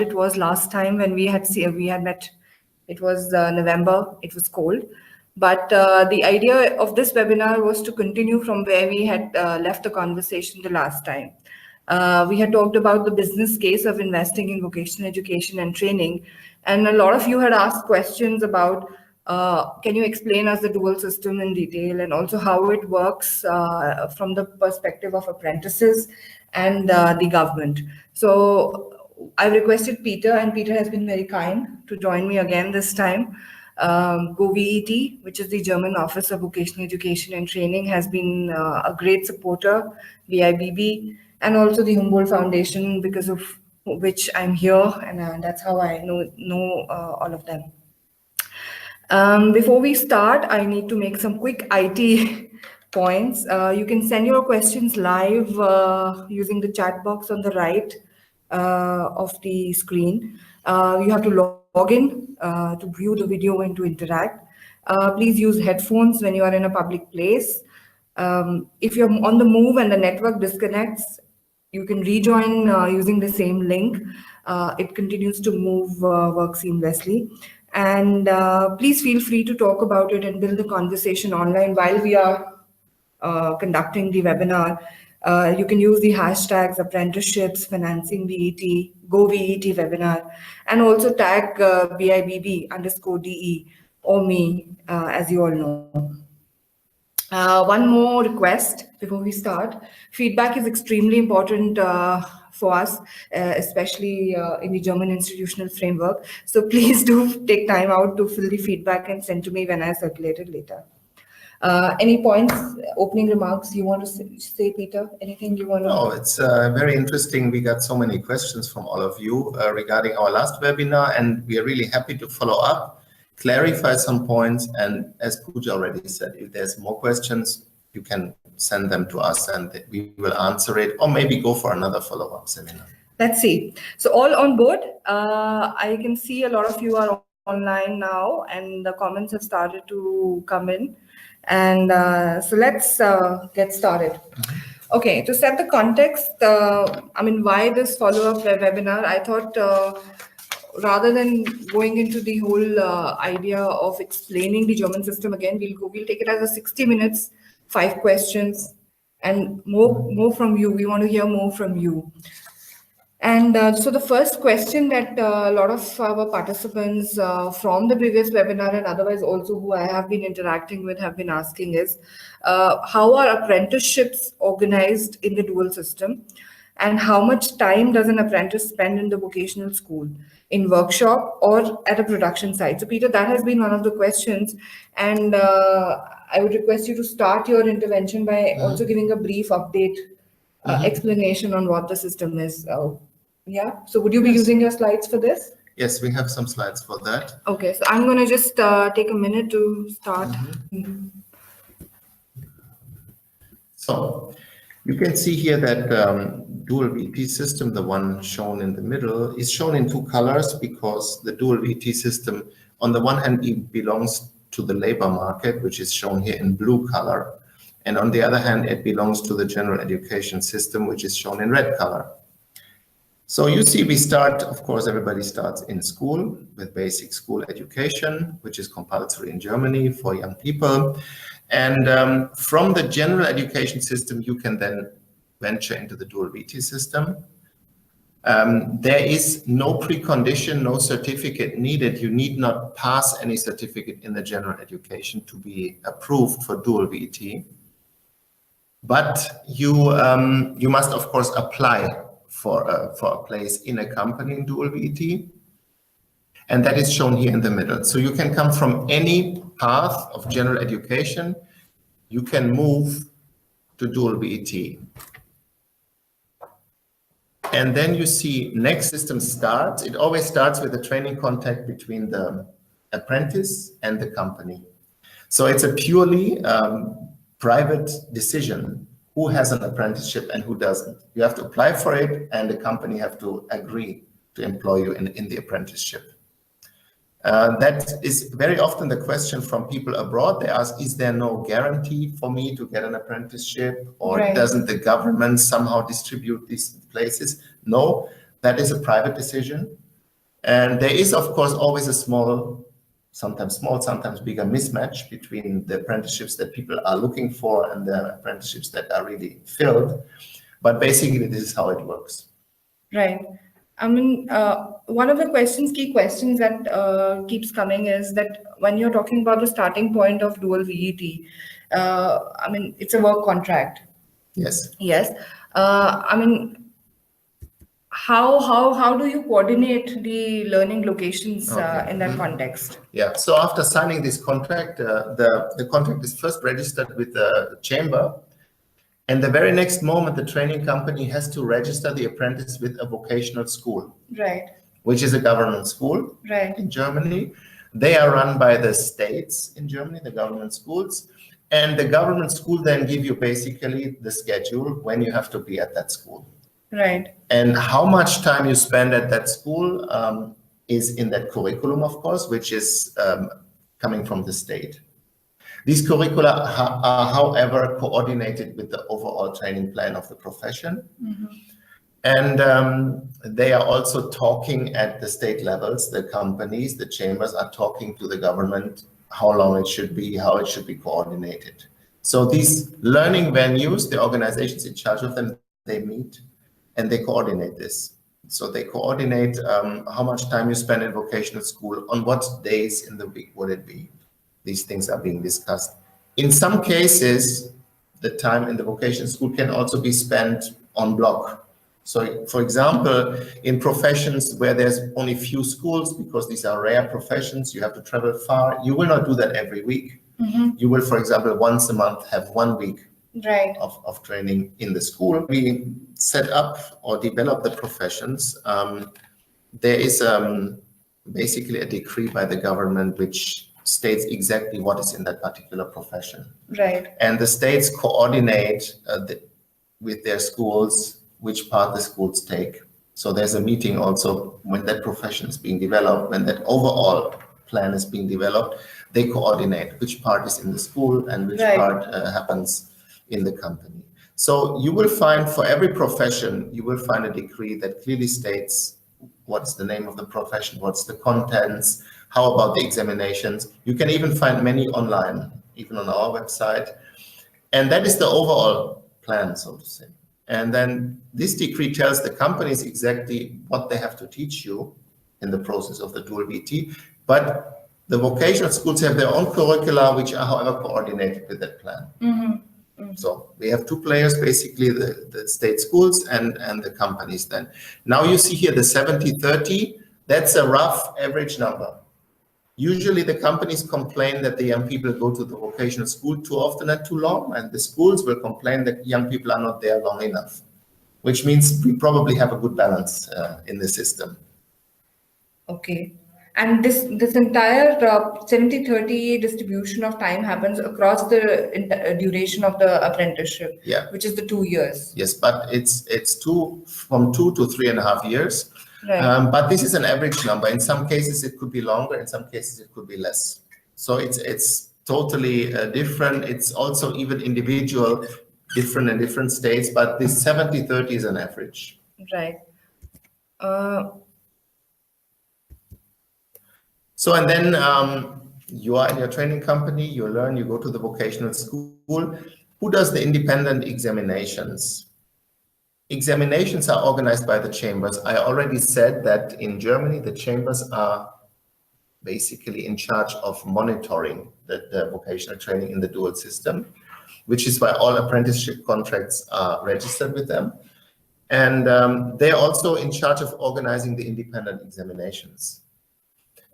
it was last time when we had met. It was November. It was cold. But the idea of this webinar was to continue from where we had left the conversation the last time. We had talked about the business case of investing in vocational education and training. And a lot of you had asked questions about, can you explain us the dual system in detail, and also how it works from the perspective of apprentices and the government. So I've requested Peter, and Peter has been very kind to join me again this time. GoVET, which is the German Office of Vocational Education and Training, has been a great supporter, VIBB, and also the Humboldt Foundation, because of which I'm here, and that's how I know all of them. Before we start, I need to make some quick IT points. You can send your questions live using the chat box on the right of the screen. You have to log in to view the video and to interact. Please use headphones when you are in a public place. If you're on the move and the network disconnects, you can rejoin using the same link. It continues to move, work seamlessly. And please feel free to talk about it and build the conversation online while we are conducting the webinar. You can use the hashtags Apprenticeships, Financing VET, GoVET webinar, and also tag BIBB_DE or me, as you all know. One more request before we start. Feedback is extremely important for us, especially in the German institutional framework. So please do take time out to fill the feedback and send to me when I circulate it later. Any points, opening remarks you want to say, Peter? Anything you want to? No, it's very interesting. We got so many questions from all of you regarding our last webinar, and we are really happy to follow up, clarify some points, and as Pooja already said, if there's more questions, you can send them to us and we will answer it, or maybe go for another follow-up seminar. Let's see. So all on board. I can see a lot of you are online now, and the comments have started to come in. And so let's get started. Okay, to set the context, why this follow-up webinar, I thought rather than going into the whole idea of explaining the German system again, we'll take it as a 60 minutes, 5 questions, and more from you. We want to hear more from you. And so the first question that a lot of our participants from the previous webinar and otherwise also who I have been interacting with have been asking is, how are apprenticeships organized in the dual system? And how much time does an apprentice spend in the vocational school, in workshop or at a production site? So Peter, that has been one of the questions. And I would request you to start your intervention by also giving a brief update, explanation on what the system is. Yeah, so would you be using your slides for this? Yes, we have some slides for that. Okay, so I'm going to just take a minute to start. So you can see here that dual VT system, the one shown in the middle, is shown in 2 colors because the dual VT system, on the one hand, it belongs to the labor market, which is shown here in blue color. And on the other hand, it belongs to the general education system, which is shown in red color. So you see, we start, of course, everybody starts in school with basic school education, which is compulsory in Germany for young people. And from the general education system, you can then venture into the dual VT system. There is no precondition, no certificate needed. You need not pass any certificate in the general education to be approved for dual VT. But you must, of course, apply for a place in a company in dual VT. And that is shown here in the middle. So you can come from any path of general education. You can move to dual VT. And then you see next system starts. It always starts with a training contact between the apprentice and the company. So it's a purely private decision who has an apprenticeship and who doesn't. You have to apply for it, and the company have to agree to employ you in the apprenticeship. That is very often the question from people abroad. They ask, is there no guarantee for me to get an apprenticeship, or doesn't the government somehow distribute these places? No, that is a private decision. And there is, of course, always a sometimes bigger mismatch between the apprenticeships that people are looking for and the apprenticeships that are really filled. But basically, this is how it works. Right. I mean, one of the key questions that keeps coming is that when you're talking about the starting point of dual VET, I mean, it's a work contract. Yes. Yes. I mean, how do you coordinate the learning locations in that context? Yeah. So after signing this contract, the contract is first registered with the chamber. And the very next moment, the training company has to register the apprentice with a vocational school, Right. which is a government school in Germany. They are run by the states in Germany, the government schools. And the government school then give you basically the schedule when you have to be at that school. Right. And how much time you spend at that school is in that curriculum, of course, which is coming from the state. These curricula are, however, coordinated with the overall training plan of the profession. Mm-hmm. And they are also talking at the state levels, the companies, the chambers are talking to the government, how long it should be, how it should be coordinated. So these learning venues, the organizations in charge of them, they meet and they coordinate this. So they coordinate how much time you spend in vocational school, on what days in the week would it be. These things are being discussed. In some cases, the time in the vocational school can also be spent on block. So, for example, in professions where there's only few schools, because these are rare professions, you have to travel far, you will not do that every week. Mm-hmm. You will, for example, once a month have 1 week of training in the school. We set up or develop the professions. There is basically a decree by the government which states exactly what is in that particular profession. Right. And the states coordinate with their schools which part the schools take. So there's a meeting also when that profession is being developed, when that overall plan is being developed, they coordinate which part is in the school and which part happens in the company. So you will find for every profession, you will find a decree that clearly states what's the name of the profession, what's the contents, how about the examinations. You can even find many online, even on our website. And that is the overall plan, so to say. And then this decree tells the companies exactly what they have to teach you in the process of the dual VT. But the vocational schools have their own curricula, which are, however, coordinated with that plan. Mm-hmm. Mm-hmm. So we have two players, basically the state schools and the companies then. Now you see here the 70-30, that's a rough average number. Usually the companies complain that the young people go to the vocational school too often and too long, and the schools will complain that young people are not there long enough, which means we probably have a good balance in the system. Okay. And this entire 70-30 distribution of time happens across the duration of the apprenticeship, which is the 2 years. Yes, but it's from 2 to 3.5 years. Right. But this is an average number. In some cases, it could be longer. In some cases, it could be less. So it's totally different. It's also even individual, different in different states. But this 70-30 is an average. Right. So, and then you are in your training company, you learn, you go to the vocational school. Who does the independent examinations? Examinations are organized by the chambers. I already said that in Germany, the chambers are basically in charge of monitoring the vocational training in the dual system, which is why all apprenticeship contracts are registered with them. And they're also in charge of organizing the independent examinations.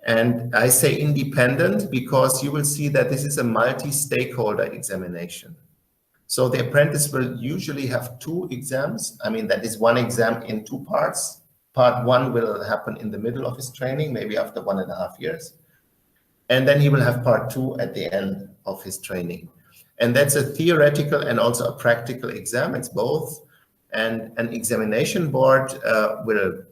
And I say independent because you will see that this is a multi-stakeholder examination. So the apprentice will usually have 2 exams. I mean, that is 1 exam in 2 parts. Part 1 will happen in the middle of his training, maybe after 1.5 years. And then he will have part 2 at the end of his training. And that's a theoretical and also a practical exam. It's both. And an examination board will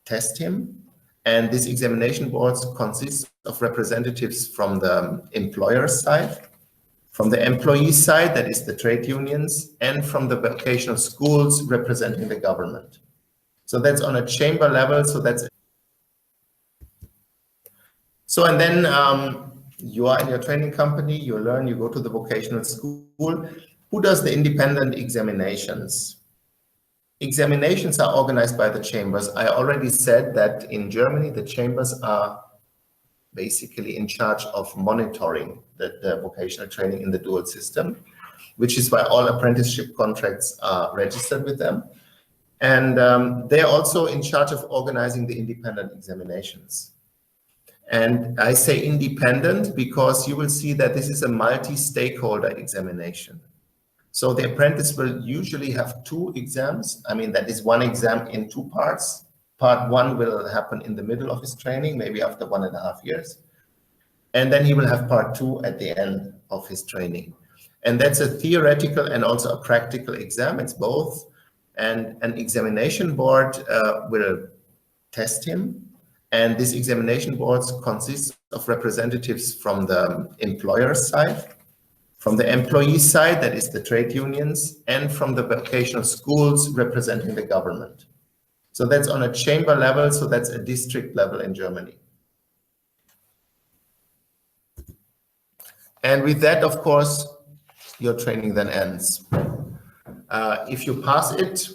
test him. And this examination board consists of representatives from the employer side, from the employee side, that is the trade unions, and from the vocational schools representing the government. So that's on a chamber level. So that's So, and then you are in your training company, you learn, you go to the vocational school. Who does the independent examinations? Examinations are organized by the chambers. I already said that in Germany, the chambers are basically in charge of monitoring the vocational training in the dual system, which is why all apprenticeship contracts are registered with them. And they're also in charge of organizing the independent examinations. And I say independent because you will see that this is a multi-stakeholder examination. So the apprentice will usually have 2 exams. I mean, that is 1 exam in 2 parts. Part 1 will happen in the middle of his training, maybe after 1.5 years. And then he will have part 2 at the end of his training. And that's a theoretical and also a practical exam. It's both. And an examination board will test him. And this examination board consists of representatives from the employer side, from the employee side, that is the trade unions, and from the vocational schools representing the government. So that's on a chamber level, so that's a district level in Germany. And with that, of course, your training then ends. If you pass it,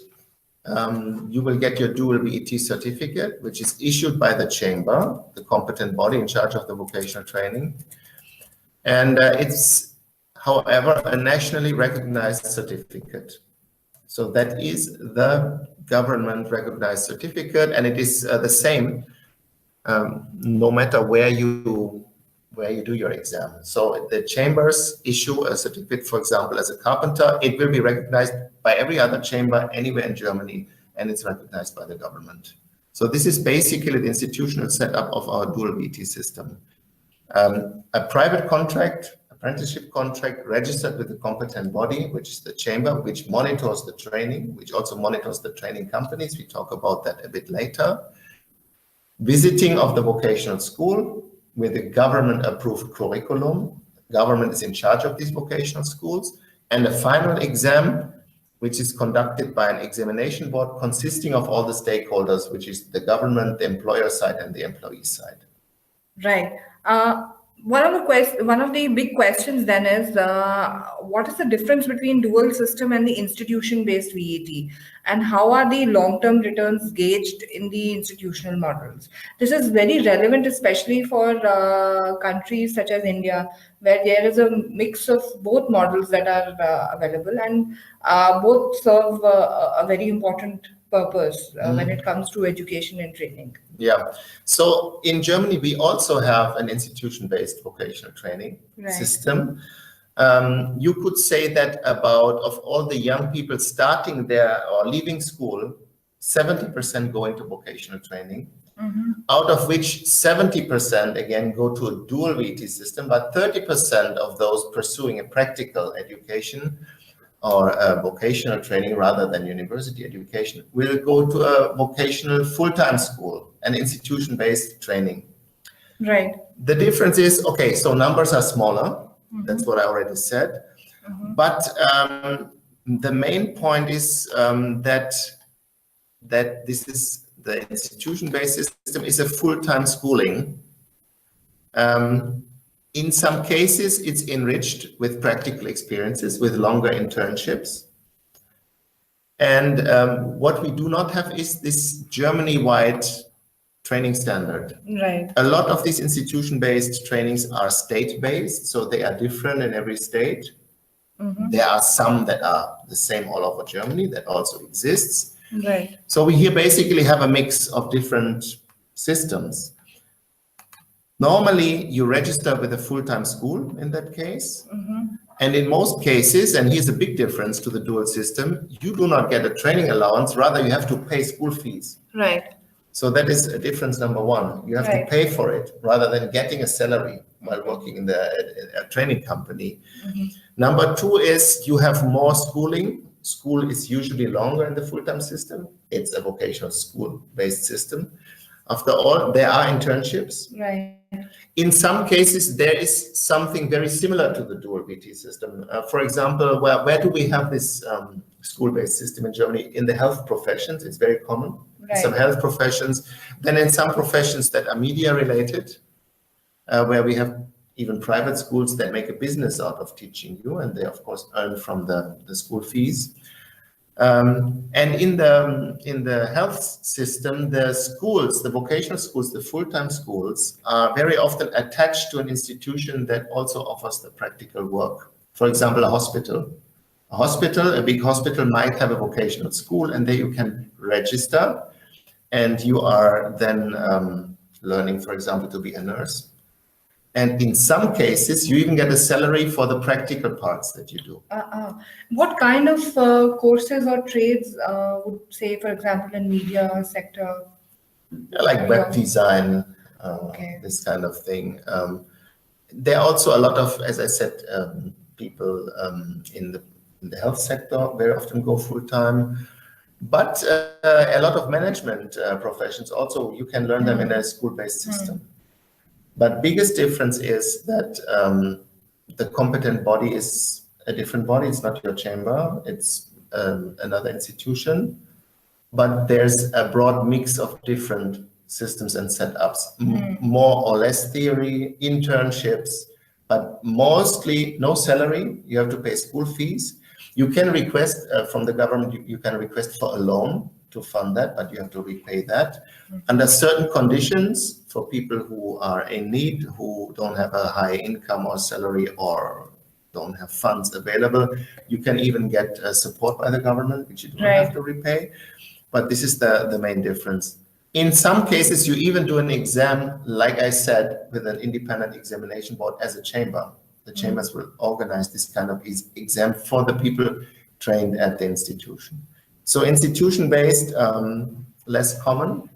you will get your dual VET certificate, which is issued by the chamber, the competent body in charge of the vocational training. And it's, however, a nationally recognized certificate. So that is the government recognized certificate, and it is the same no matter where you do your exam. So the chambers issue a certificate, for example, as a carpenter, it will be recognized by every other chamber anywhere in Germany, and it's recognized by the government. So this is basically the institutional setup of our dual VT system. A private contract, apprenticeship contract registered with the competent body, which is the chamber, which monitors the training, which also monitors the training companies. We talk about that a bit later. Visiting of the vocational school with a government-approved curriculum. Government is in charge of these vocational schools. And a final exam, which is conducted by an examination board consisting of all the stakeholders, which is the government, the employer side, and the employee side. Right. One of the big questions then is what is the difference between dual system and the institution-based VET, and how are the long-term returns gauged in the institutional models? This is very relevant, especially for countries such as India, where there is a mix of both models that are available, and both serve a very important purpose when it comes to education and training. Yeah. So in Germany, we also have an institution-based vocational training system. You could say that about of all the young people starting there or leaving school, 70% go into vocational training, out of which 70% again go to a dual VT system, but 30% of those pursuing a practical education or a vocational training rather than university education will go to a vocational full-time school, an institution-based training. Right. The difference is, okay, so numbers are smaller. That's what I already said. But the main point is that this is the institution-based system is a full-time schooling. In some cases, it's enriched with practical experiences, with longer internships. And what we do not have is this Germany-wide training standard. Right. A lot of these institution-based trainings are state-based, so they are different in every state. There are some that are the same all over Germany, that also exists. Right. So we here basically have a mix of different systems. Normally, you register with a full-time school in that case. And in most cases, and here's a big difference to the dual system, you do not get a training allowance, rather you have to pay school fees. Right. So that is a difference number one. You have to pay for it rather than getting a salary while working in the training company. Number two is you have more schooling. School is usually longer in the full-time system. It's a vocational school-based system. After all, there are internships. Right. In some cases, there is something very similar to the dual VT system. For example, where do we have this school-based system in Germany? In the health professions, it's very common. In some health professions. Then in some professions that are media-related, where we have even private schools that make a business out of teaching you, and they of course earn from the school fees. And in the health system, the schools, the vocational schools, the full-time schools are very often attached to an institution that also offers the practical work. For example, a hospital. A big hospital might have a vocational school, and there you can register, and you are then learning, for example, to be a nurse. And in some cases, you even get a salary for the practical parts that you do. What kind of courses or trades would say, for example, in media sector? Like web design, this kind of thing. There are also a lot of, as I said, people in the health sector very often go full-time. But a lot of management professions also, you can learn them in a school-based system. But biggest difference is that the competent body is a different body. It's not your chamber. It's another institution. But there's a broad mix of different systems and setups, more or less theory, internships, but mostly no salary. You have to pay school fees. You can request from the government, you can request for a loan to fund that, but you have to repay that. Under certain conditions, for people who are in need, who don't have a high income or salary or don't have funds available, you can even get support by the government, which you don't have to repay. But this is the main difference. In some cases, you even do an exam, like I said, with an independent examination board as a chamber. The chambers will organize this kind of exam for the people trained at the institution. So institution-based, less common,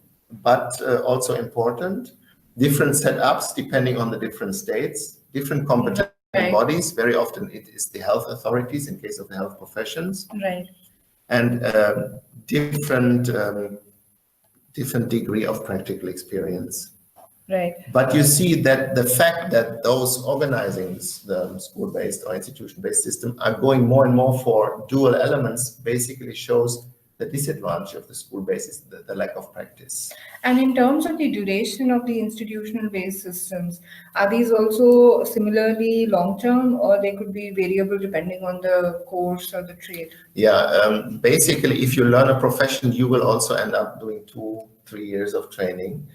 but also important. Different setups depending on the different states, different competent bodies. Very often it is the health authorities in case of the health professions. And different degree of practical experience. But you see that the fact that those organizing the school-based or institution-based system are going more and more for dual elements basically shows the disadvantage of the school-based is the lack of practice. And in terms of the duration of the institutional-based systems, are these also similarly long-term, or they could be variable depending on the course or the trade? Yeah, basically, if you learn a profession, you will also end up doing 2-3 years of training.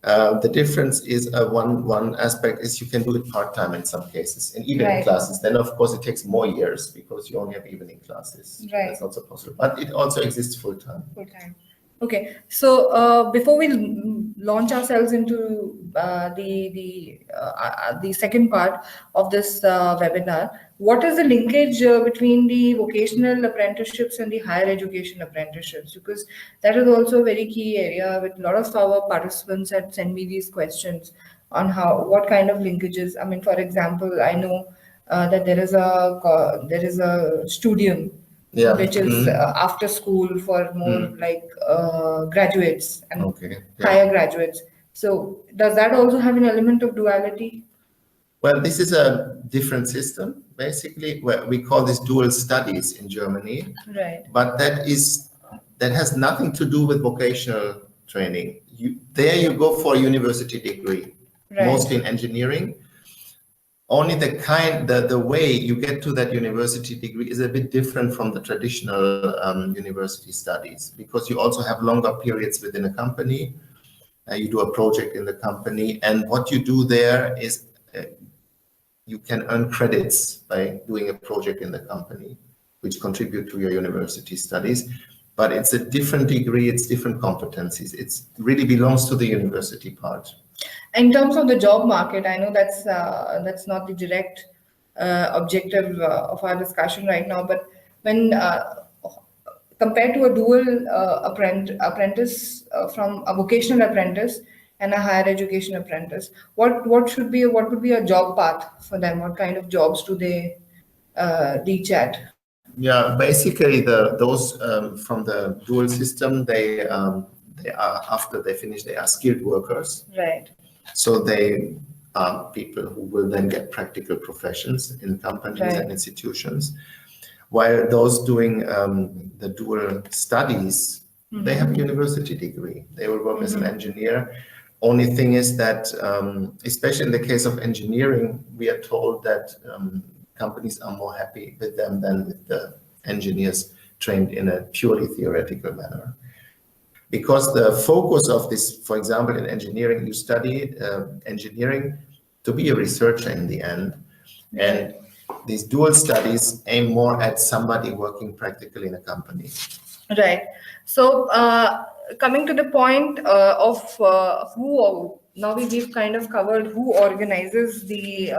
The difference is one aspect is you can do it part-time in some cases, in evening classes. Then, of course, it takes more years because you only have evening classes. That's also possible. But it also exists full-time. Okay, so before we launch ourselves into the second part of this webinar, what is the linkage between the vocational apprenticeships and the higher education apprenticeships? Because that is also a very key area with a lot of our participants had sent me these questions on what kind of linkages. I mean, for example, I know that there is a studium which is after school for more like graduates and higher graduates. So does that also have an element of duality? Well, this is a different system, basically, where we call this dual studies in Germany. But that has nothing to do with vocational training. There you go for a university degree, mostly in engineering. Only the way you get to that university degree is a bit different from the traditional university studies, because you also have longer periods within a company. You do a project in the company, and what you do there is you can earn credits by doing a project in the company, which contribute to your university studies. But it's a different degree, it's different competencies. It really belongs to the university part. In terms of the job market, I know that's not the direct objective of our discussion right now, but when compared to a dual apprentice from a vocational apprentice and a higher education apprentice, what would be a job path for them? What kind of jobs do they reach at? Yeah, basically those from the dual system, they are, after they finish, they are skilled workers. So they are people who will then get practical professions in companies and institutions. While those doing the dual studies, they have a university degree. They will work as an engineer, Only thing is that, especially in the case of engineering, we are told that companies are more happy with them than with the engineers trained in a purely theoretical manner. Because the focus of this, for example, in engineering, you study engineering to be a researcher in the end. And these dual studies aim more at somebody working practically in a company. Right. So coming to the point of who, now we've kind of covered who organizes the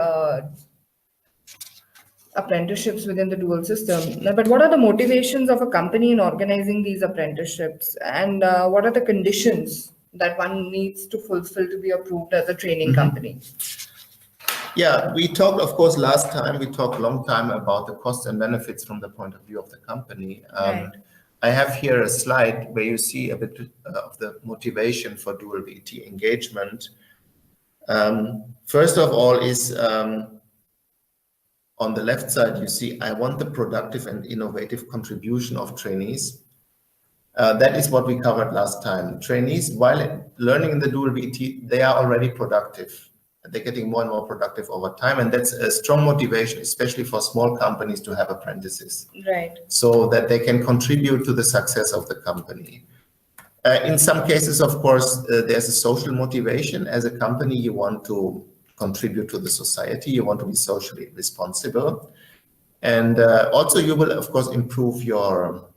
apprenticeships within the dual system. But what are the motivations of a company in organizing these apprenticeships, and what are the conditions that one needs to fulfill to be approved as a training company? Yeah, we talked, of course, last time, we talked a long time about the costs and benefits from the point of view of the company. Right. I have here a slide where you see a bit of the motivation for dual VT engagement. First of all is on the left side, you see, I want the productive and innovative contribution of trainees. That is what we covered last time. Trainees, while learning in the dual VT, they are already productive. They're getting more and more productive over time. And that's a strong motivation, especially for small companies, to have apprentices. Right. So that they can contribute to the success of the company. In some cases, of course, there's a social motivation. As a company, you want to contribute to the society. You want to be socially responsible. And also you will, of course, improve your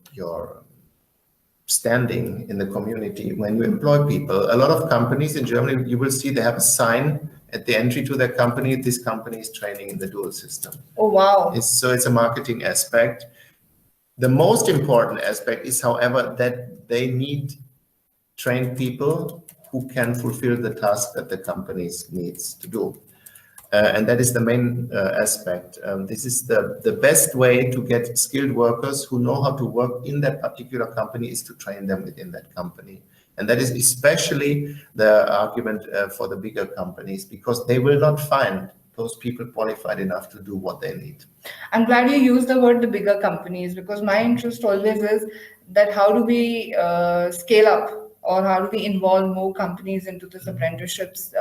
standing in the community when you employ people. A lot of companies in Germany, you will see they have a sign at the entry to their company. This company is training in the dual system. Oh, wow. So it's a marketing aspect. The most important aspect is, however, that they need trained people who can fulfill the task that the companies needs to do. And that is the main aspect. This is the best way to get skilled workers who know how to work in that particular company, is to train them within that company. And that is especially the argument for the bigger companies, because they will not find those people qualified enough to do what they need. I'm glad you used the word the bigger companies, because my interest always is that how do we scale up, or how do we involve more companies into this apprenticeships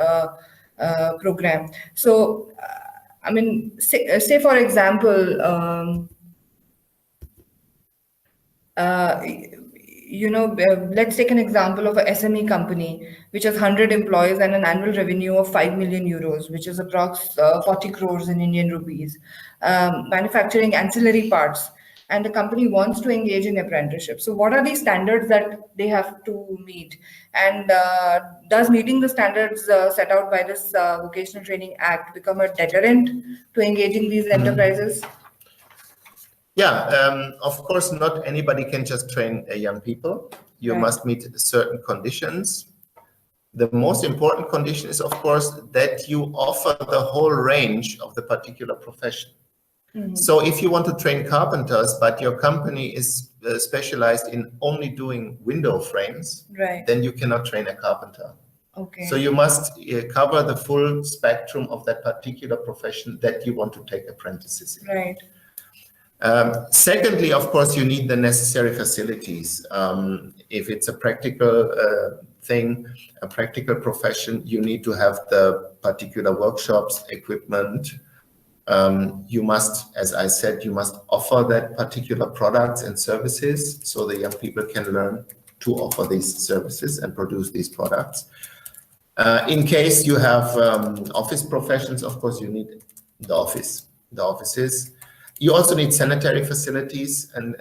program. So, I mean, say for example, let's take an example of a SME company which has 100 employees and an annual revenue of 5 million euros, which is approx 40 crores in Indian rupees, manufacturing ancillary parts, and the company wants to engage in apprenticeship. So what are the standards that they have to meet? And does meeting the standards set out by this Vocational Training Act become a deterrent to engaging these enterprises? Yeah, of course, not anybody can just train young people. You must meet certain conditions. The most important condition is, of course, that you offer the whole range of the particular profession. So if you want to train carpenters, but your company is specialized in only doing window frames, then you cannot train a carpenter. Okay. So you must cover the full spectrum of that particular profession that you want to take apprentices in. Right. Secondly, of course, you need the necessary facilities. If it's a practical thing, a practical profession, you need to have the particular workshops, equipment. You must, as I said, you must offer that particular products and services so the young people can learn to offer these services and produce these products. In case you have office professions, of course, you need the offices. You also need sanitary facilities and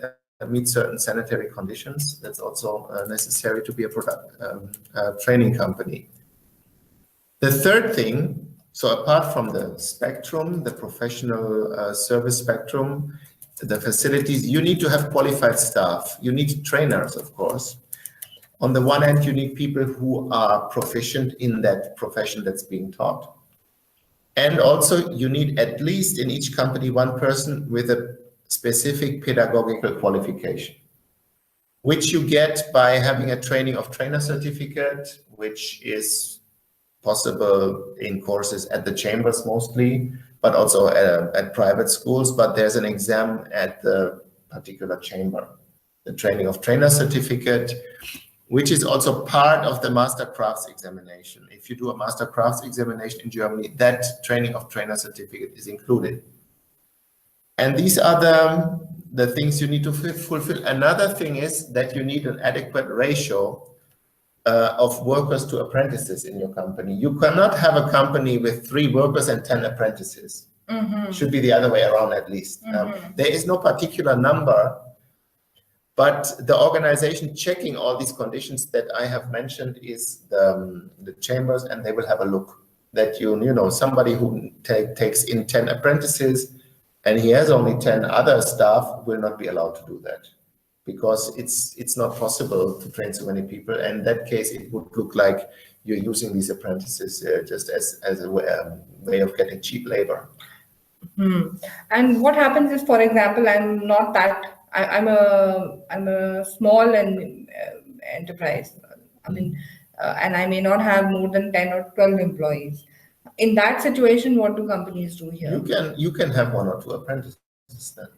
meet certain sanitary conditions. That's also necessary to be a training company. The third thing, so apart from the spectrum, the professional service spectrum, the facilities, you need to have qualified staff. You need trainers, of course. On the one hand, you need people who are proficient in that profession that's being taught. And also, you need at least in each company one person with a specific pedagogical qualification, which you get by having a training of trainer certificate, which is possible in courses at the chambers mostly, but also at private schools. But there's an exam at the particular chamber, the training of trainer certificate. which is also part of the Master Crafts examination. If you do a Master Crafts examination in Germany, that training of trainer certificate is included. And these are the things you need to fulfill. Another thing is that you need an adequate ratio of workers to apprentices in your company. You cannot have a company with 3 workers and 10 apprentices. Should be the other way around at least. There is no particular number, but the organization checking all these conditions that I have mentioned is the chambers, and they will have a look that you know somebody who takes in 10 apprentices and he has only 10 other staff will not be allowed to do that, because it's not possible to train so many people. And in that case, it would look like you're using these apprentices just as a way of getting cheap labor. And what happens is, for example, I'm a small and enterprise. I mean, and I may not have more than 10 or 12 employees. In that situation, what do companies do here? You can have 1 or 2 apprentices then.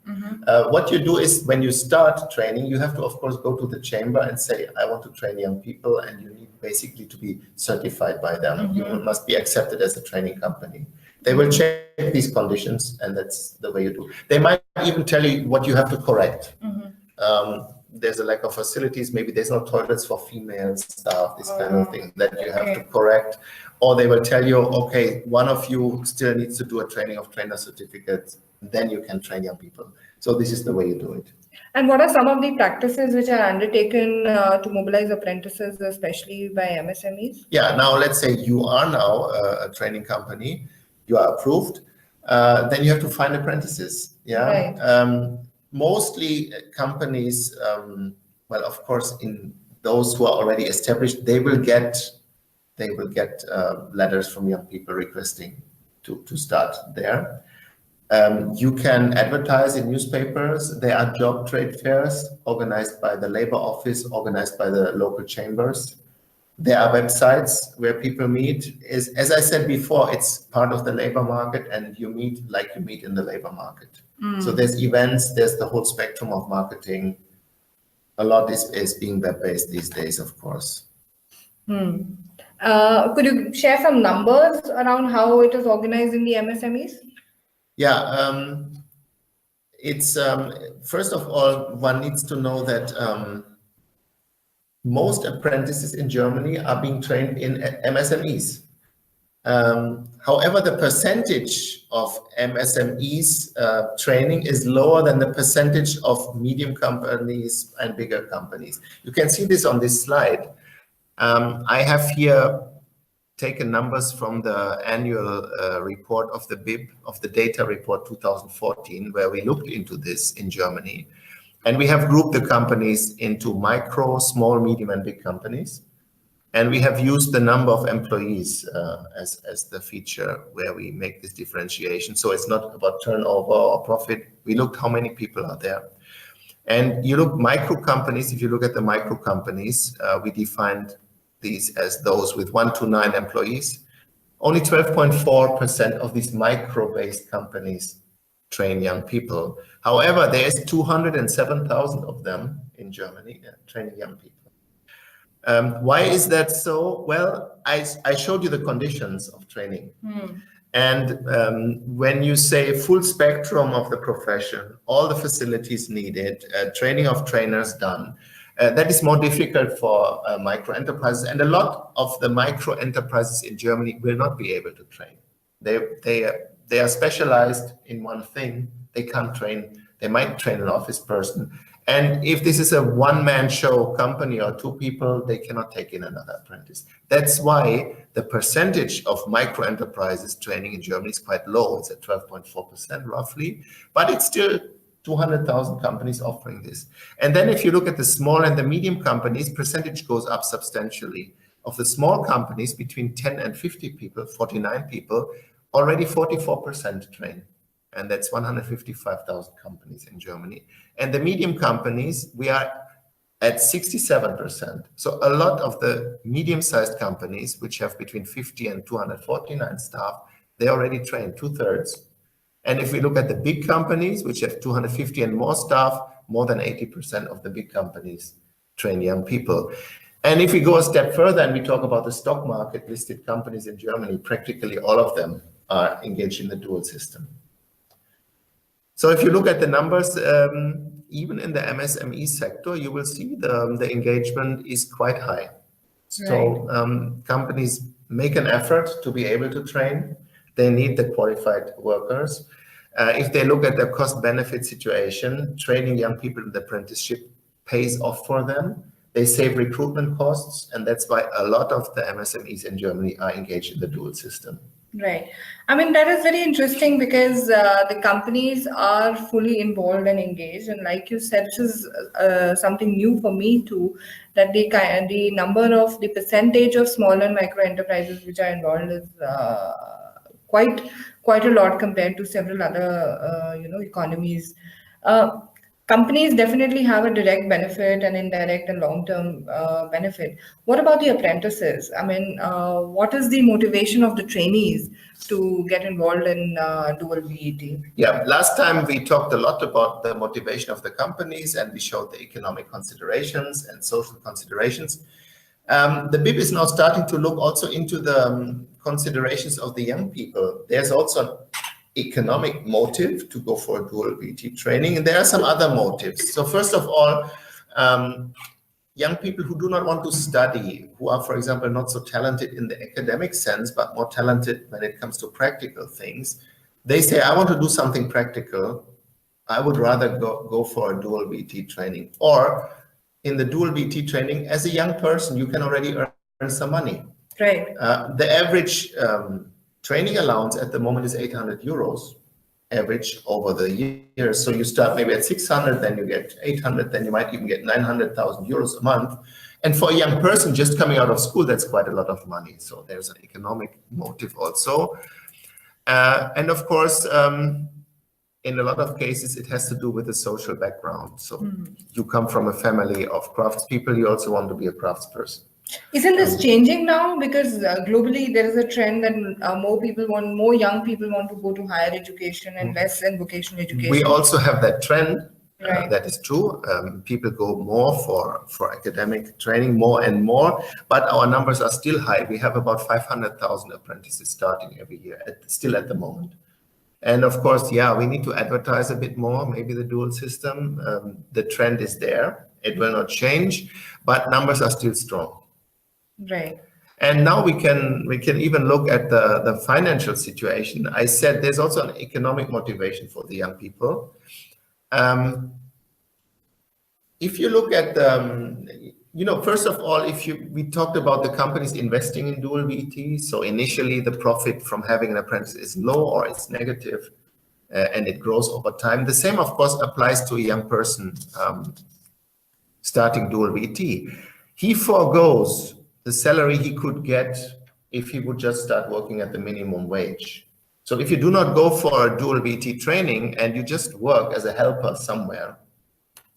What you do is, when you start training, you have to, of course, go to the chamber and say, I want to train young people, and you need basically to be certified by them. You must be accepted as a training company. They will check these conditions, and that's the way you do. They might even tell you what you have to correct. There's a lack of facilities, maybe there's no toilets for female staff, this kind of thing that you have to correct. Or they will tell you, okay, one of you still needs to do a training of trainer certificate, then you can train young people. So this is the way you do it. And what are some of the practices which are undertaken to mobilize apprentices, especially by MSMEs? Yeah, now let's say you are now a training company, you are approved, then you have to find apprentices. Yeah. Right. Mostly companies, well, of course, in those who are already established, they will get letters from young people requesting to start there. You can advertise in newspapers. There are job trade fairs organized by the labor office, organized by the local chambers. There are websites where people meet. As I said before, it's part of the labor market, and you meet like you meet in the labor market. So there's events, there's the whole spectrum of marketing. A lot is being web-based these days, of course. Could you share some numbers around how it is organized in the MSMEs? Yeah, it's first of all, one needs to know that most apprentices in Germany are being trained in MSMEs. However, the percentage of MSMEs training is lower than the percentage of medium companies and bigger companies. You can see this on this slide. I have here taken numbers from the annual report of the BIP, of the data report 2014, where we looked into this in Germany. And we have grouped the companies into micro, small, medium, and big companies. And we have used the number of employees as the feature where we make this differentiation. So it's not about turnover or profit. We looked how many people are there. And you look micro companies, if you look at the micro companies, we defined these as those with 1 to 9 employees. Only 12.4% of these micro-based companies train young people. However, there's 207,000 of them in Germany training young people. Why is that so? Well, I showed you the conditions of training. And when you say full spectrum of the profession, all the facilities needed, training of trainers done, that is more difficult for micro enterprises. And a lot of the micro enterprises in Germany will not be able to train. They are specialized in one thing. They can't train. They might train an office person. And if this is a one-man show company or 2 people, they cannot take in another apprentice. That's why the percentage of micro enterprises training in Germany is quite low. It's at 12.4% roughly, but it's still 200,000 companies offering this. And then if you look at the small and the medium companies, percentage goes up substantially. Of the small companies, between 10 and 50 people, 49 people, already 44% train. And that's 155,000 companies in Germany. And the medium companies, we are at 67%. So a lot of the medium-sized companies, which have between 50 and 249 staff, they already train 2/3. And if we look at the big companies, which have 250 and more staff, more than 80% of the big companies train young people. And if we go a step further and we talk about the stock market listed companies in Germany, practically all of them are engaged in the dual system. So if you look at the numbers, even in the MSME sector, you will see the engagement is quite high. So companies make an effort to be able to train. They need the qualified workers. If they look at the cost-benefit situation, training young people in the apprenticeship pays off for them. They save recruitment costs, and that's why a lot of the MSMEs in Germany are engaged in the dual system. Right. I mean, that is very interesting because the companies are fully involved and engaged. And like you said, this is something new for me too, that the number of the percentage of small and micro enterprises which are involved is quite a lot compared to several other economies. Companies definitely have a direct benefit and indirect and long-term benefit. What about the apprentices? I mean, what is the motivation of the trainees to get involved in dual VET? Yeah, last time we talked a lot about the motivation of the companies, and we showed the economic considerations and social considerations. The BIP is now starting to look also into the considerations of the young people. There's also an economic motive to go for a dual VT training, and there are some other motives. So first of all, young people who do not want to study, who are, for example, not so talented in the academic sense, but more talented when it comes to practical things, they say, I want to do something practical. I would rather go for a dual VT training. Or in the dual VT training, as a young person, you can already earn some money. Right. The average training allowance at the moment is 800 euros average over the years. So you start maybe at 600, then you get 800, then you might even get 900,000 euros a month. And for a young person just coming out of school, that's quite a lot of money. So there's an economic motive also. And of course, in a lot of cases, it has to do with the social background. So you come from a family of craftspeople, you also want to be a craftsperson. Isn't this changing now? Because globally there is a trend that more young people want to go to higher education and less in vocational education. We also have that trend. Right. That is true. People go more for academic training, more and more, but our numbers are still high. We have about 500,000 apprentices starting every year, still at the moment. And of course, yeah, we need to advertise a bit more, maybe the dual system. The trend is there. It will not change, but numbers are still strong. Right. And now we can even look at the financial situation. I said there's also an economic motivation for the young people. If you look at first of all, we talked about the companies investing in dual VT. So initially the profit from having an apprentice is low or it's negative, and it grows over time. The same, of course, applies to a young person starting dual VT. He forgoes the salary he could get if he would just start working at the minimum wage. So if you do not go for a dual VT training and you just work as a helper somewhere,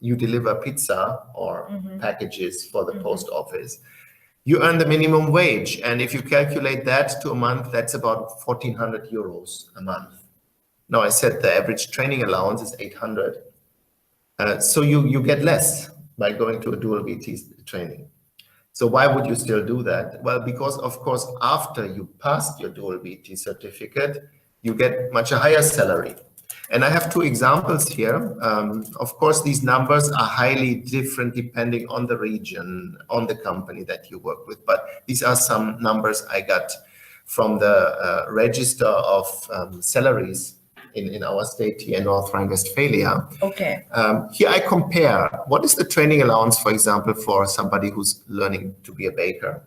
you deliver pizza or packages for the post office, you earn the minimum wage. And if you calculate that to a month, that's about 1,400 euros a month. Now, I said the average training allowance is 800. So you get less by going to a dual VT training. So why would you still do that? Well, because of course, after you passed your dual VT certificate, you get much a higher salary. And I have two examples here. Of course, these numbers are highly different depending on the region, on the company that you work with. But these are some numbers I got from the register of salaries in our state here in North Rhine-Westphalia. Okay. Here I compare what is the training allowance, for example, for somebody who's learning to be a baker.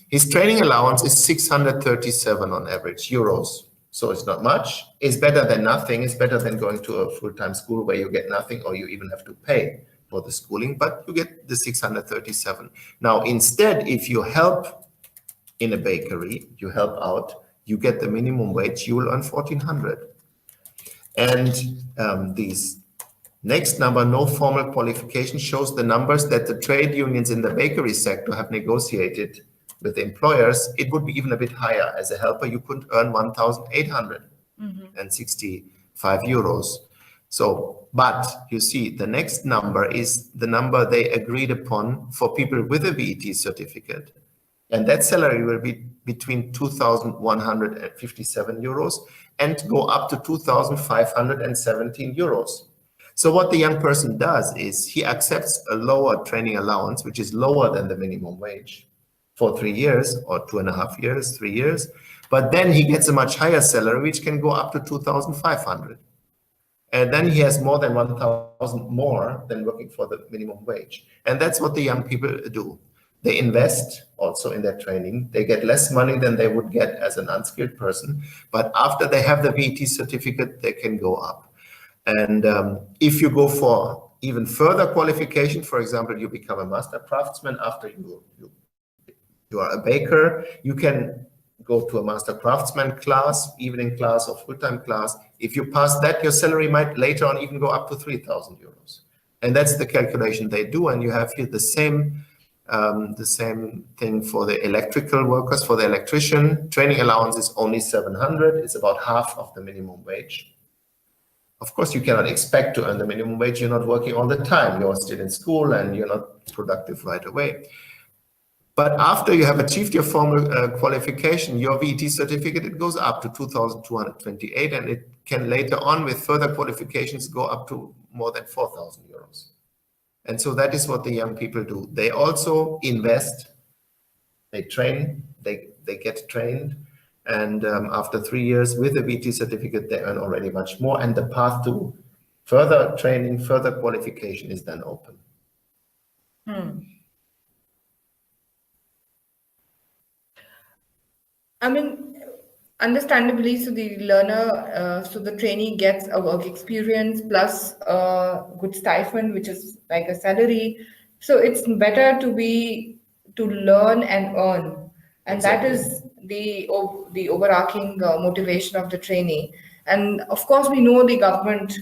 His training allowance is 637 on average euros. So it's not much. It's better than nothing. It's better than going to a full-time school where you get nothing or you even have to pay for the schooling, but you get the 637. Now, instead, if you help in a bakery, you help out, you get the minimum wage, you will earn 1,400. And these next number, no formal qualification, shows the numbers that the trade unions in the bakery sector have negotiated with the employers. It would be even a bit higher. As a helper, you could earn 1,865 euros. So But you see, the next number is the number they agreed upon for people with a VET certificate. And that salary will be between 2,157 euros and go up to 2,517 euros. So what the young person does is he accepts a lower training allowance, which is lower than the minimum wage for 3 years or 2.5 years, 3 years. But then he gets a much higher salary, which can go up to 2,500. And then he has more than 1,000 more than working for the minimum wage. And that's what the young people do. They invest also in their training. They get less money than they would get as an unskilled person. But after they have the VET certificate, they can go up. And if you go for even further qualification, for example, you become a master craftsman after you are a baker, you can go to a master craftsman class, evening class or full-time class. If you pass that, your salary might later on even go up to 3,000 euros. And that's the calculation they do. And you have here the same thing for the electrical workers. For the electrician, training allowance is only 700. It's about half of the minimum wage. Of course, you cannot expect to earn the minimum wage. You're not working all the time. You're still in school and you're not productive right away. But after you have achieved your formal qualification, your VET certificate, it goes up to 2,228, and it can later on with further qualifications go up to more than 4,000 euros. And so that is what the young people do. They also invest, they train, they get trained. And after 3 years with a VET certificate, they earn already much more. And the path to further training, further qualification is then open. I mean, understandably, so the learner, so the trainee gets a work experience plus a good stipend, which is like a salary. So it's better to learn and earn, and Exactly. that is the overarching motivation of the trainee. And of course, we know the government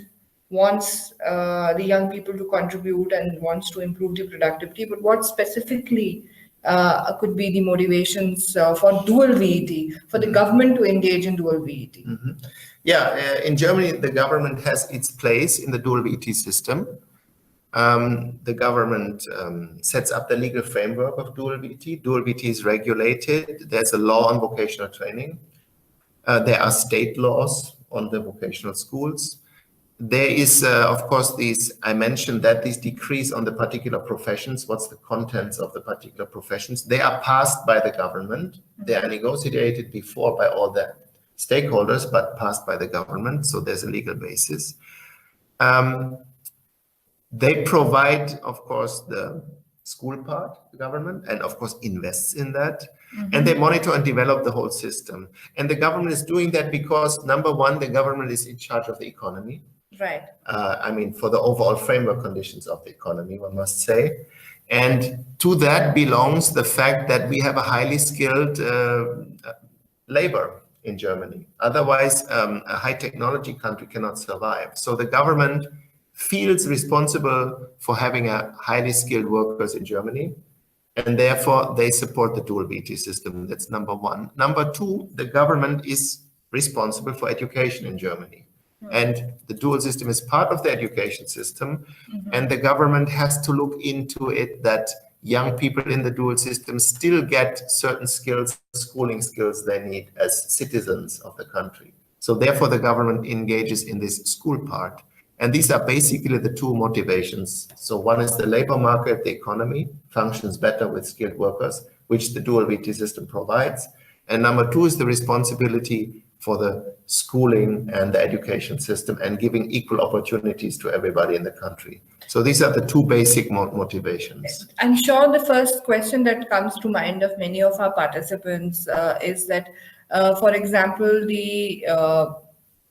wants the young people to contribute and wants to improve the productivity. But what specifically could be the motivations for dual VET, for the government to engage in dual VET? Yeah, in Germany, the government has its place in the dual VET system. The government sets up the legal framework of dual VET. Dual VET is regulated. There's a law on vocational training. There are state laws on the vocational schools. There is, of course, I mentioned that these decrees on the particular professions, what's the contents of the particular professions, they are passed by the government. They are negotiated before by all the stakeholders, but passed by the government. So there's a legal basis. They provide, of course, the school part, the government, and of course invests in that. And they monitor and develop the whole system. And the government is doing that because, number one, the government is in charge of the economy. Right. I mean, for the overall framework conditions of the economy, one must say. And to that belongs the fact that we have a highly skilled labor in Germany. Otherwise, a high technology country cannot survive. So the government feels responsible for having a highly skilled workers in Germany. And therefore, they support the dual VET system. That's number one. Number two, the government is responsible for education in Germany. And the dual system is part of the education system. And the government has to look into it that young people in the dual system still get certain skills, schooling skills they need as citizens of the country. So therefore, the government engages in this school part. And these are basically the two motivations. So one is the labor market, the economy functions better with skilled workers, which the dual VET system provides. And number two is the responsibility for the schooling and the education system and giving equal opportunities to everybody in the country. So these are the two basic motivations. I'm sure the first question that comes to mind of many of our participants is that, for example,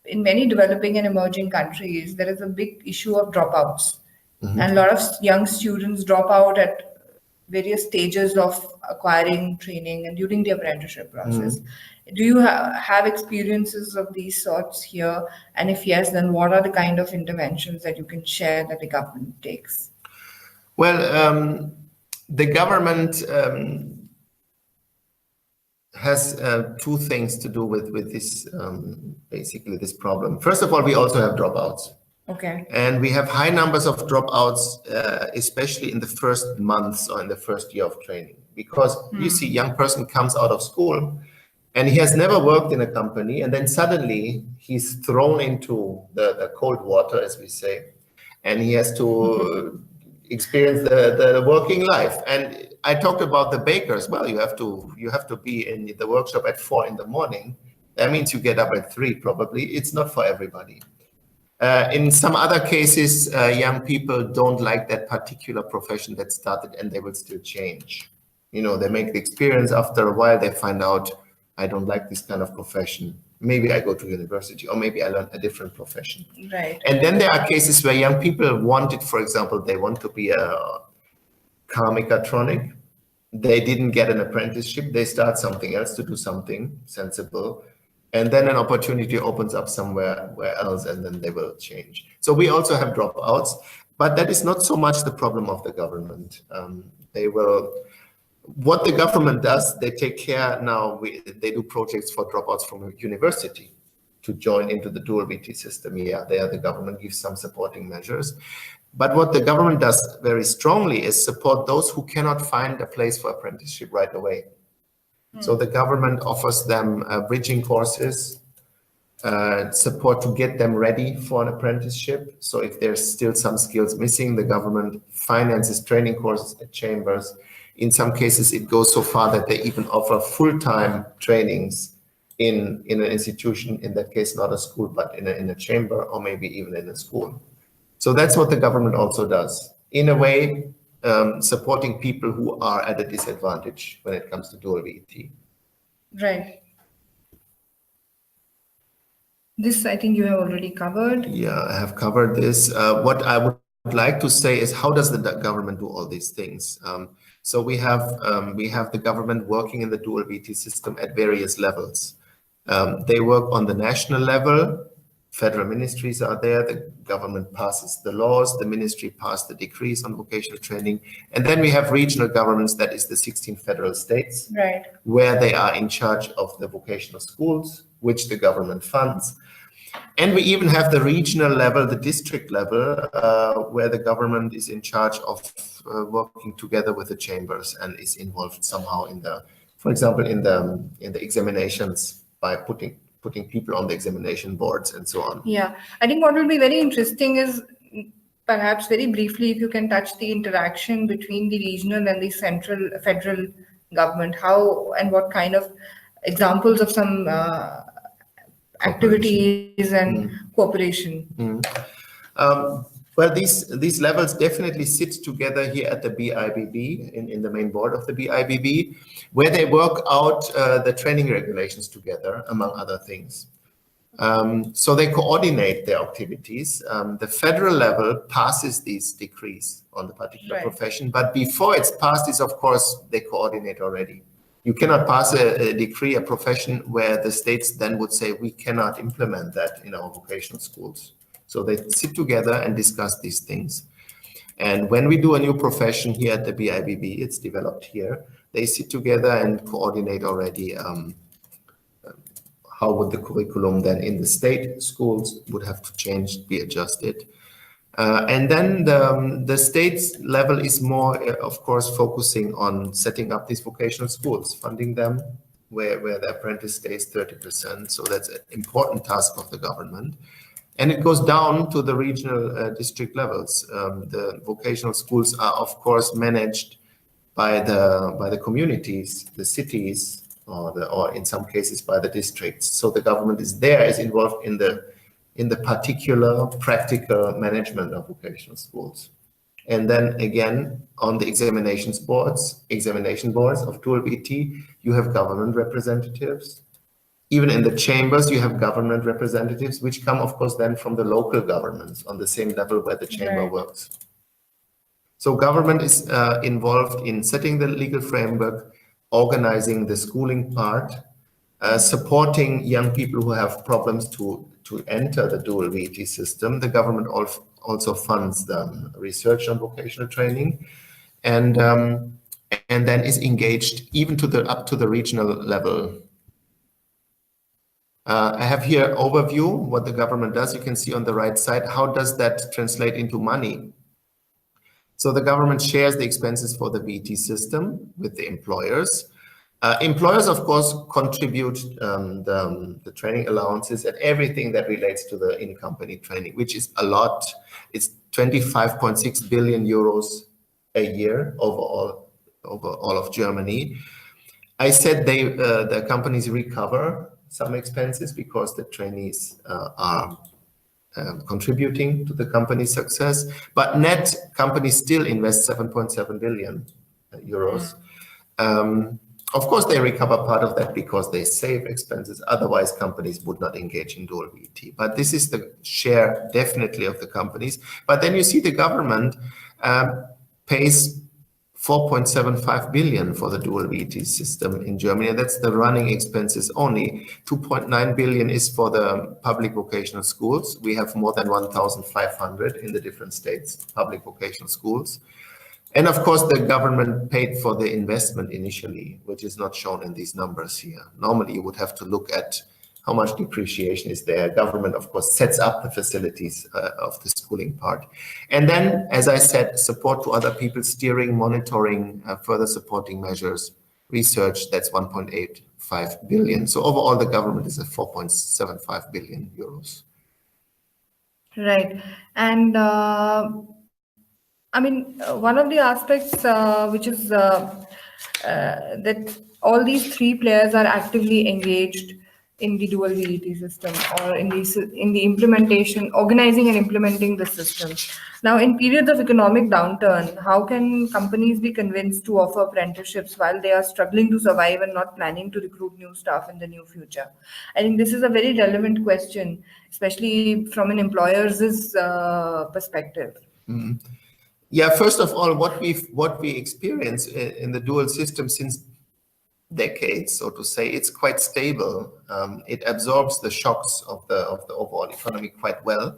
in many developing and emerging countries, there is a big issue of dropouts. And a lot of young students drop out at various stages of acquiring training and during the apprenticeship process. Do you have experiences of these sorts here? And if yes, then what are the kind of interventions that you can share that the government takes? Well, the government has two things to do with this, basically this problem. First of all, we also have dropouts. Okay. And we have high numbers of dropouts, especially in the first months or in the first year of training, because you see, young person comes out of school and he has never worked in a company, and then suddenly he's thrown into the cold water, as we say, and he has to experience the working life. And I talked about the bakers. Well, you have to be in the workshop at 4 in the morning. That means you get up at 3 probably. It's not for everybody. In some other cases, young people don't like that particular profession that started, and they will still change. You know, they make the experience. After a while, they find out, I don't like this kind of profession. Maybe I go to university, or maybe I learn a different profession. Right. And then there are cases where young people wanted, for example, they want to be a car mechatronic. They didn't get an apprenticeship. They start something else to do something sensible. And then an opportunity opens up somewhere else, and then they will change. So we also have dropouts, but that is not so much the problem of the government. What the government does, they take care now, they do projects for dropouts from a university to join into the dual VT system. Yeah, there the government gives some supporting measures. But what the government does very strongly is support those who cannot find a place for apprenticeship right away. So the government offers them bridging courses, support to get them ready for an apprenticeship. So if there's still some skills missing, the government finances training courses at chambers. In some cases, it goes so far that they even offer full-time trainings in an institution, in that case, not a school, but in a chamber, or maybe even in a school. So that's what the government also does. In a way, supporting people who are at a disadvantage when it comes to dual VET. Right. This, I think you have already covered. Yeah, I have covered this. What I would like to say is, how does the government do all these things? So we have the government working in the dual VT system at various levels. They work on the national level. Federal ministries are there. The government passes the laws. The ministry passes the decrees on vocational training. And then we have regional governments, that is the 16 federal states, right, where they are in charge of the vocational schools, which the government funds. And we even have the regional level, the district level, where the government is in charge of working together with the chambers and is involved somehow in the, for example, in the examinations by putting people on the examination boards and so on. Yeah, I think what will be very interesting is perhaps very briefly if you can touch the interaction between the regional and the central federal government, how and what kind of examples of some activities and cooperation. Well, these levels definitely sit together here at the BIBB, in the main board of the BIBB, where they work out the training regulations together, among other things. So they coordinate their activities. The federal level passes these decrees on the particular profession, but before it's passed is, of course, they coordinate already. You cannot pass a decree, a profession, where the states then would say, we cannot implement that in our vocational schools. So they sit together and discuss these things. And when we do a new profession here at the BIBB, it's developed here, they sit together and coordinate already how would the curriculum then in the state schools would have to change, be adjusted. And then the state's level is more, of course, focusing on setting up these vocational schools, funding them, where the apprentice stays 30%. So that's an important task of the government. And it goes down to the regional district levels. The vocational schools are, of course, managed by the communities, the cities, or in some cases by the districts. So the government is involved in the particular practical management of vocational schools. And then again, on the examination boards of dual VT, you have government representatives. Even in the chambers, you have government representatives, which come, of course, then from the local governments on the same level where the chamber works. So government is involved in setting the legal framework, organizing the schooling part, supporting young people who have problems to enter the dual VT system. The government also funds the research on vocational training, and then is engaged even up to the regional level. I have here overview, what the government does. You can see on the right side, how does that translate into money? So the government shares the expenses for the VT system with the employers. Employers, of course, contribute the training allowances and everything that relates to the in-company training, which is a lot. It's 25.6 billion euros a year overall, over all of Germany. I said the companies recover some expenses because the trainees are contributing to the company's success, but net companies still invest 7.7 billion euros. Of course, they recover part of that because they save expenses. Otherwise, companies would not engage in dual VT. But this is the share definitely of the companies. But then you see the government pays 4.75 billion for the dual VT system in Germany. And that's the running expenses only. 2.9 billion is for the public vocational schools. We have more than 1,500 in the different states, public vocational schools. And of course, the government paid for the investment initially, which is not shown in these numbers here. Normally, you would have to look at how much depreciation is there. Government, of course, sets up the facilities of the schooling part. And then, as I said, support to other people, steering, monitoring, further supporting measures, research, that's 1.85 billion. So overall, the government is at 4.75 billion euros. Right. And I mean, one of the aspects which is that all these three players are actively engaged in the dual VET system or in the implementation, organizing and implementing the system. Now, in periods of economic downturn, how can companies be convinced to offer apprenticeships while they are struggling to survive and not planning to recruit new staff in the near future? I think this is a very relevant question, especially from an employer's perspective. Mm-hmm. Yeah, first of all, what we experience in the dual system since decades, so to say, it's quite stable. It absorbs the shocks of the overall economy quite well.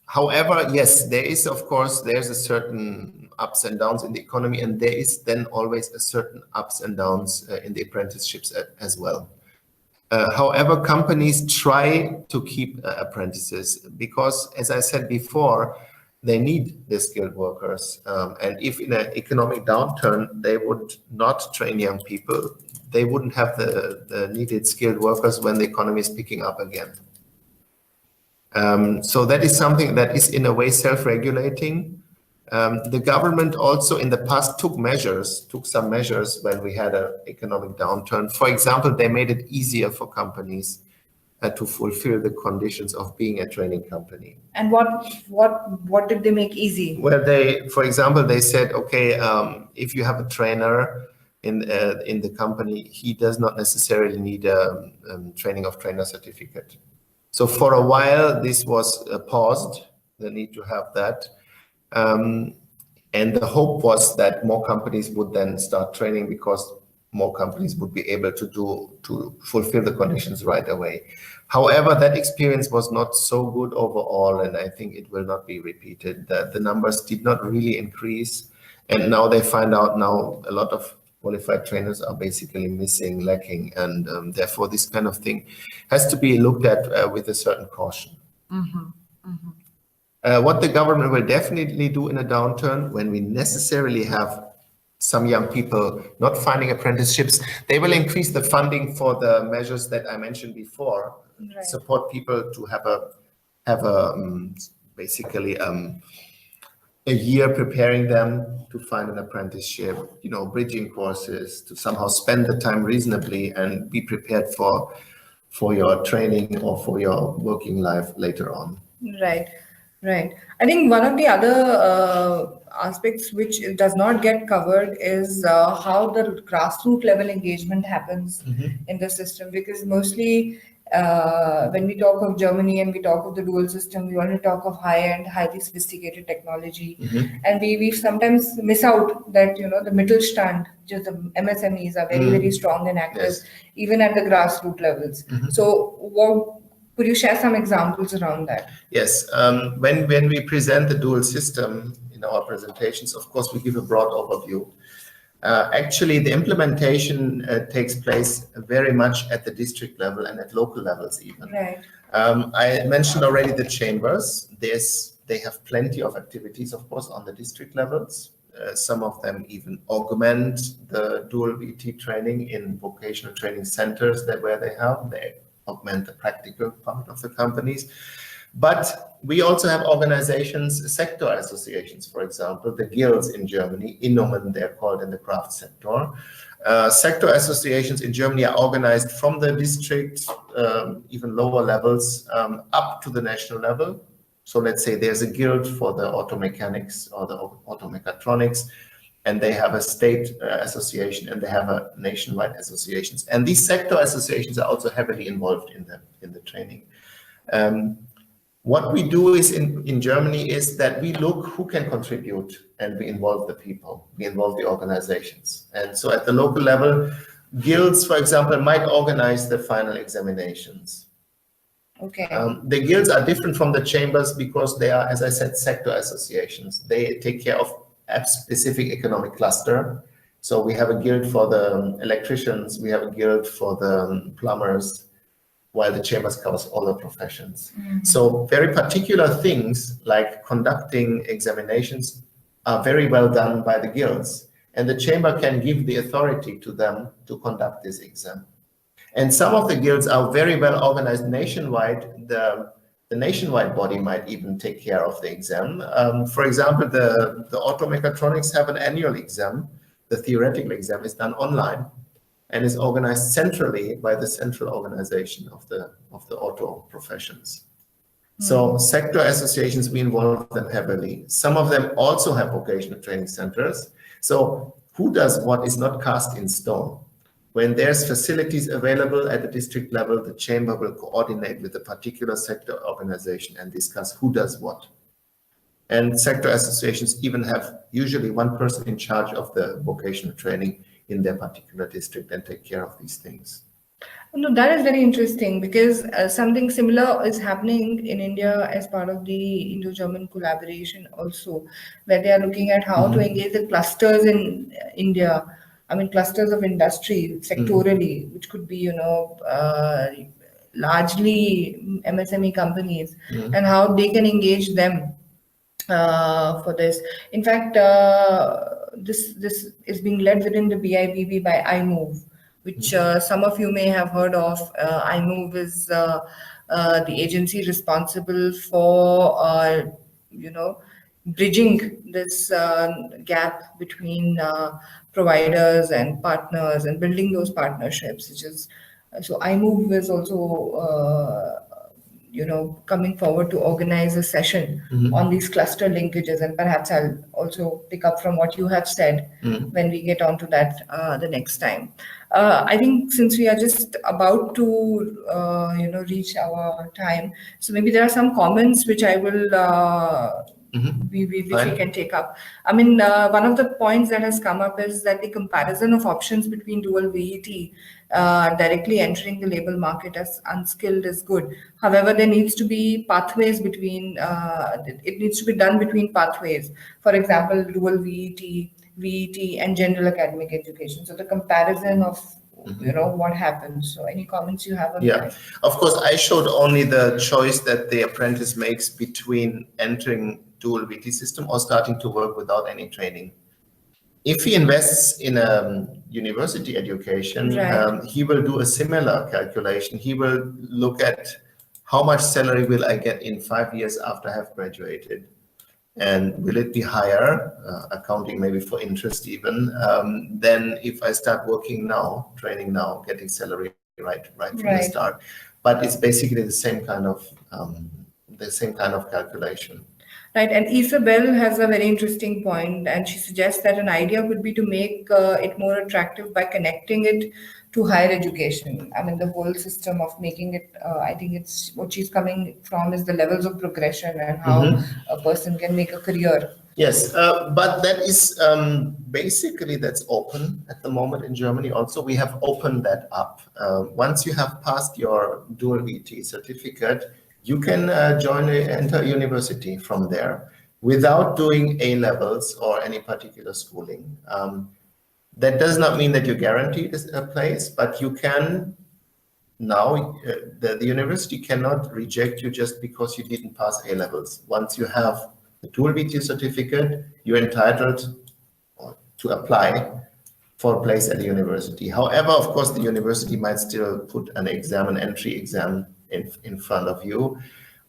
However, yes, there's a certain ups and downs in the economy, and there is then always a certain ups and downs in the apprenticeships as well. However, companies try to keep apprentices because, as I said before, they need the skilled workers. And if in an economic downturn, they would not train young people, they wouldn't have the needed skilled workers when the economy is picking up again. So that is something that is in a way self-regulating. The government also in the past took some measures when we had an economic downturn. For example, they made it easier for companies to fulfill the conditions of being a training company. And what did they make easy? Well, for example, they said, okay, if you have a trainer in the company, he does not necessarily need a training of trainer certificate. So for a while, this was paused, the need to have that. And the hope was that more companies would then start training because more companies would be able to fulfill the conditions right away. However, that experience was not so good overall, and I think it will not be repeated. The numbers did not really increase, and now they find out now a lot of qualified trainers are basically missing, lacking, and therefore this kind of thing has to be looked at with a certain caution. Mm-hmm. Mm-hmm. What the government will definitely do in a downturn, when we necessarily have some young people not finding apprenticeships, they will increase the funding for the measures that I mentioned before, right. Support people to have basically a year preparing them to find an apprenticeship, bridging courses, to somehow spend the time reasonably and be prepared for your training or for your working life later on. Right. Right. I think one of the other aspects which does not get covered is how the grassroots level engagement happens in the system, because mostly when we talk of Germany and we talk of the dual system, we only talk of high-end, highly sophisticated technology. And we sometimes miss out that, the Mittelstand, just the MSMEs are very, very strong and active, even at the grassroots levels. So could you share some examples around that? Yes. When we present the dual system in our presentations, of course, we give a broad overview. Actually, the implementation takes place very much at the district level and at local levels even. Right. I mentioned already the chambers. They have plenty of activities, of course, on the district levels. Some of them even augment the dual VT training in vocational training centers where they augment the practical part of the companies. But we also have organizations, sector associations, for example, the guilds in Germany, Innungen, they're called in the craft sector. Sector associations in Germany are organized from the district, even lower levels, up to the national level. So let's say there's a guild for the auto mechanics or the auto mechatronics, and they have a state association and they have a nationwide associations. And these sector associations are also heavily involved in the training. What we do is in Germany is that we look who can contribute and we involve the people, we involve the organizations. And so at the local level, guilds, for example, might organize the final examinations. Okay. The guilds are different from the chambers because they are, as I said, sector associations. They take care of a specific economic cluster. So we have a guild for the electricians, we have a guild for the plumbers, while the chambers covers all the professions. Mm-hmm. So very particular things like conducting examinations are very well done by the guilds, and the chamber can give the authority to them to conduct this exam. And some of the guilds are very well organized nationwide. The nationwide body might even take care of the exam. For example, the auto mechatronics have an annual exam. The theoretical exam is done online and is organized centrally by the central organization of the auto professions. Mm-hmm. So sector associations, we involve them heavily. Some of them also have vocational training centers. So who does what is not cast in stone. When there's facilities available at the district level, the chamber will coordinate with a particular sector organization and discuss who does what. And sector associations even have usually one person in charge of the vocational training in their particular district and take care of these things. No, that is very interesting because something similar is happening in India as part of the Indo-German collaboration also, where they are looking at how to engage the clusters in India. I mean, clusters of industry sectorally, which could be, largely MSME companies, and how they can engage them for this. In fact, this is being led within the BIBB by iMove, which some of you may have heard of. iMove is the agency responsible for, bridging this gap between providers and partners and building those partnerships, which is, so iMove is also coming forward to organize a session on these cluster linkages, and perhaps I'll also pick up from what you have said when we get onto that the next time. I think since we are just about to reach our time, so maybe there are some comments which I will we can take up. I mean, one of the points that has come up is that the comparison of options between dual VET directly entering the labor market as unskilled is good. However, there needs to be pathways between, it needs to be done between pathways. For example, dual VET, and general academic education. So the comparison of what happens. So any comments you have on that? Of course, I showed only the choice that the apprentice makes between entering dual VT system or starting to work without any training. If he invests in a university education, he will do a similar calculation. He will look at how much salary will I get in 5 years after I have graduated, and will it be higher, accounting maybe for interest even, than if I start working now, training now, getting salary right from the start. But it's basically the same kind of calculation. Right, and Isabel has a very interesting point, and she suggests that an idea could be to make it more attractive by connecting it to higher education. I mean, the whole system of making it, I think it's what she's coming from is the levels of progression and how a person can make a career. Yes, but that is basically that's open at the moment in Germany. Also, we have opened that up. Once you have passed your dual VT certificate, you can enter university from there without doing A levels or any particular schooling. That does not mean that you're guaranteed a place, but you can now, the university cannot reject you just because you didn't pass A levels. Once you have the dual VT certificate, you're entitled to apply for a place at the university. However, of course, the university might still put an entry exam in front of you.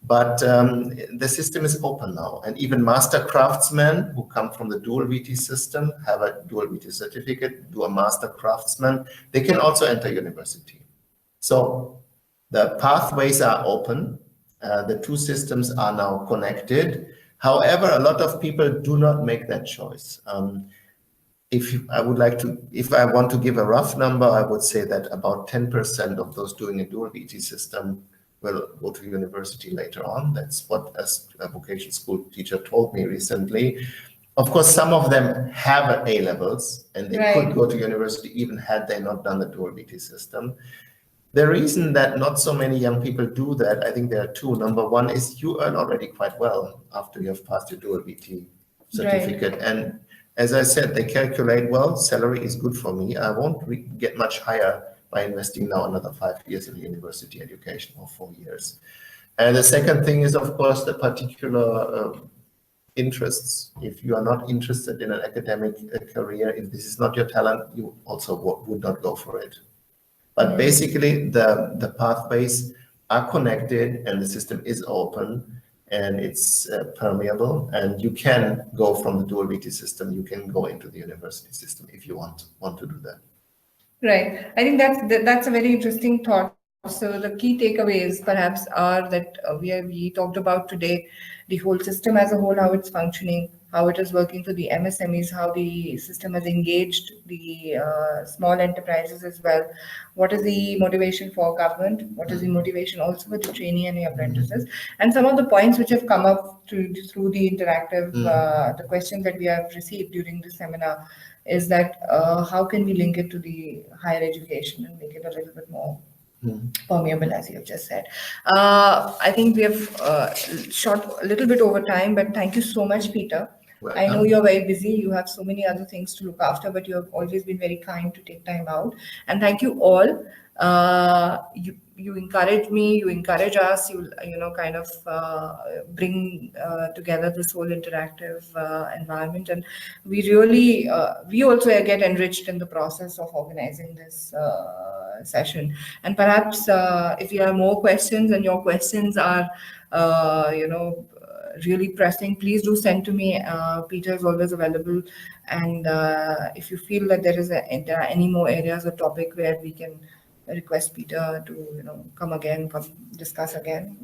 But the system is open now, and even master craftsmen who come from the dual VT system, have a dual VT certificate, do a master craftsman, they can also enter university. So the pathways are open. The two systems are now connected. However, a lot of people do not make that choice. If I want to give a rough number, I would say that about 10% of those doing a dual VT system will go to university later on. That's what a vocational school teacher told me recently. Of course, some of them have A levels and they could go to university even had they not done the dual VT system. The reason that not so many young people do that, I think there are two. Number one is you earn already quite well after you have passed your dual VT certificate. And as I said, they calculate, well, salary is good for me. I won't get much higher by investing now another 5 years in university education or 4 years. And the second thing is, of course, the particular interests. If you are not interested in an academic career, if this is not your talent, you also would not go for it. But basically, the pathways are connected and the system is open and it's permeable, and you can go from the dual VT system, you can go into the university system if you want to do that. Right. I think that's a very interesting thought. So the key takeaways perhaps are that we talked about today the whole system as a whole, how it's functioning, how it is working for the MSMEs, how the system has engaged the small enterprises as well. What is the motivation for government? What is the motivation also for the trainee and the apprentices? And some of the points which have come up through the interactive, the questions that we have received during the seminar is that how can we link it to the higher education and make it a little bit more permeable, as you have just said. I think we have shot a little bit over time, but thank you so much, Peter. Welcome. I know you're very busy. You have so many other things to look after, but you have always been very kind to take time out. And thank you all. You encourage me, you encourage us, you kind of bring together this whole interactive environment, and we really we also get enriched in the process of organizing this session. And perhaps if you have more questions and your questions are really pressing, please do send to me. Peter is always available, and if you feel that there are any more areas or topic where we can request Peter to come discuss again,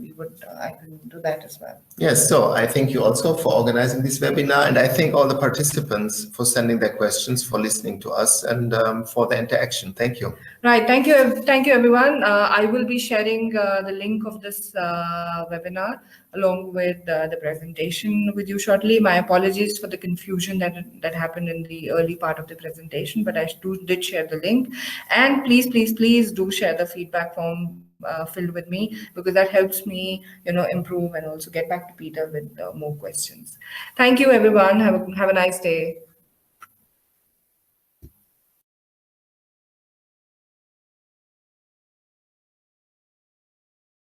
I can do that as well. Yes, so I thank you also for organizing this webinar, and I thank all the participants for sending their questions, for listening to us, and for the interaction. Thank you. Right, thank you everyone. I will be sharing the link of this webinar along with the presentation with you shortly. My apologies for the confusion that happened in the early part of the presentation, but I did share the link. And please do share the feedback form filled with me, because that helps me improve and also get back to Peter with more questions. Thank you everyone. Have a nice day.